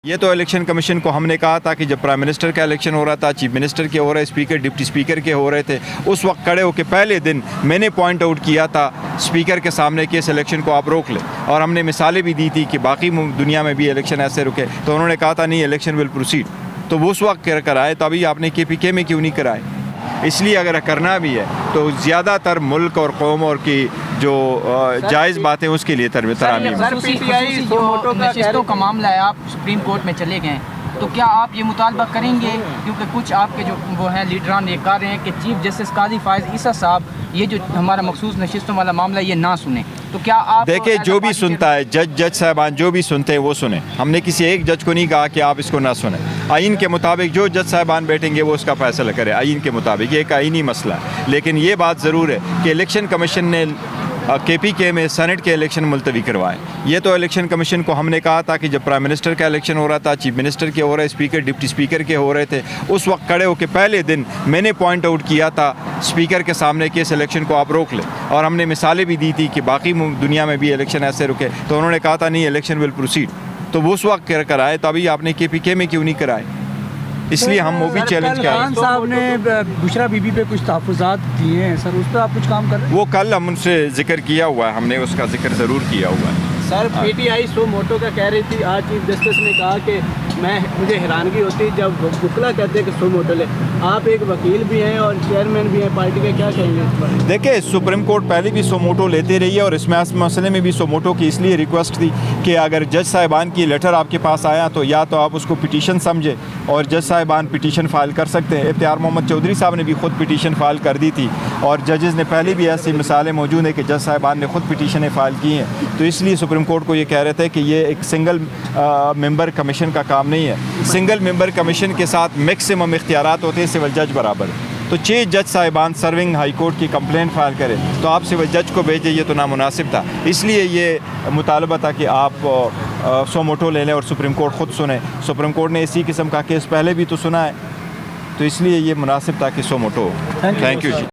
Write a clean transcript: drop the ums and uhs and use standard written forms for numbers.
ये तो election commission को हमने कहा था कि जब प्राइम मिनिस्टर का इलेक्शन हो रहा था, चीफ मिनिस्टर के हो रहे, स्पीकर डिप्टी स्पीकर के हो रहे थे, उस वक्त खड़े होकर पहले दिन मैंने पॉइंट आउट किया था स्पीकर के सामने कि इस इलेक्शन को आप रोक लें, और हमने मिसालें भी दी थी कि बाकी दुनिया में भी इलेक्शन ऐसे रुके, तो उन्होंने कहा था नहीं इलेक्शन विल प्रोसीड। तो वो उस वक्त कराए, तो अभी आपने KPK में क्यों नहीं कराए? इसलिए अगर करना भी है तो ज़्यादातर मुल्क और कौम और की जो जायज़ बातें उसके लिए तरामीम। नशिस्तों का मामला है, आप सुप्रीम कोर्ट में चले गए, तो क्या आप ये मुतालबा करेंगे? क्योंकि कुछ आपके जो वो हैं लीडरान ये कह रहे हैं कि चीफ जस्टिस काजी फायज़ ईसा साहब ये जो हमारा मखसूस नशिस्तों वाला मामला ये ना सुने, तो क्या आप देखिए जो भी सुनता है जज साहबान जो भी सुनते हैं वो सुने। हमने किसी एक जज को नहीं कहा कि आप इसको ना सुने। आइन के मुताबिक जो जज साहबान बैठेंगे वो उसका फ़ैसला करे आइन के मुताबिक, ये एक आइनी मसला है। लेकिन ये बात ज़रूर है कि इलेक्शन कमीशन ने KPK में सेनेट के इलेक्शन मुलतवी करवाए। ये तो इलेक्शन कमीशन को हमने कहा था कि जब प्राइम मिनिस्टर का इलेक्शन हो रहा था, चीफ मिनिस्टर के हो रहे, स्पीकर डिप्टी स्पीकर के हो रहे थे, उस वक्त खड़े होकर पहले दिन मैंने पॉइंट आउट किया था स्पीकर के सामने कि इस इलेक्शन को आप रोक लें, और हमने मिसालें भी दी थी कि बाकी दुनिया में भी इलेक्शन ऐसे रुके, तो उन्होंने कहा था नहीं इलेक्शन विल प्रोसीड। तो वो उस वक्त कराए, तो अभी आपने KPK में क्यों नहीं कराए? इसलिए हम वो भी चैलेंज कर रहे हैं। खान साहब ने बुशरा बीबी पे कुछ तहफ़्फ़ुज़ात दिए हैं सर, उस पर आप कुछ काम कर रहे हैं? वो कल हम उनसे जिक्र किया हुआ है, हमने उसका जिक्र ज़रूर किया हुआ है। सर PTI सो मोटो का कह रही थी, आज चीफ जस्टिस ने कहा कि मुझे हैरानगी होती है जब बुकला कहते हैं कि सो मोटो ले। आप एक वकील भी हैं और चेयरमैन भी हैं पार्टी के, क्या कहेंगे इस पर? देखिए सुप्रीम कोर्ट पहले भी सोमोटो लेते रही है, और इसमें इस मसले में भी सोमोटो की इसलिए रिक्वेस्ट थी कि अगर जज साहिबान की लेटर आपके पास आया तो या तो आप उसको पिटीशन समझे और जज साहिबान पिटीशन फ़ाइल कर सकते हैं। इफ्तियार मोहम्मद चौधरी साहब ने भी ख़ुद पिटीशन फ़ाइल कर दी थी, और जजेज़ ने पहले भी ऐसी मिसालें मौजूद हैं कि जज साहिबान ने ख़ुद पिटीशनें फ़ाइल की हैं। तो इसलिए सुप्रीम कोर्ट को ये कह रहे थे कि ये एक सिंगल मेंबर कमीशन का काम नहीं है। सिंगल मेंबर कमीशन के साथ मैक्सिमम इख्तियारात होते हैं सिविल जज बराबर। तो 6 जज साहिबान सर्विंग हाई कोर्ट की कंप्लेंट फाइल करें तो आप सिविल जज को भेजें, ये तो नामुनासिब था। इसलिए ये मुतालबा था कि आप सोमोटो ले लें और सुप्रीम कोर्ट ख़ुद सुने। सुप्रीम कोर्ट ने इसी किस्म का केस पहले भी तो सुना है, तो इसलिए ये मुनासिब था कि सोमोटो। Thank you ji.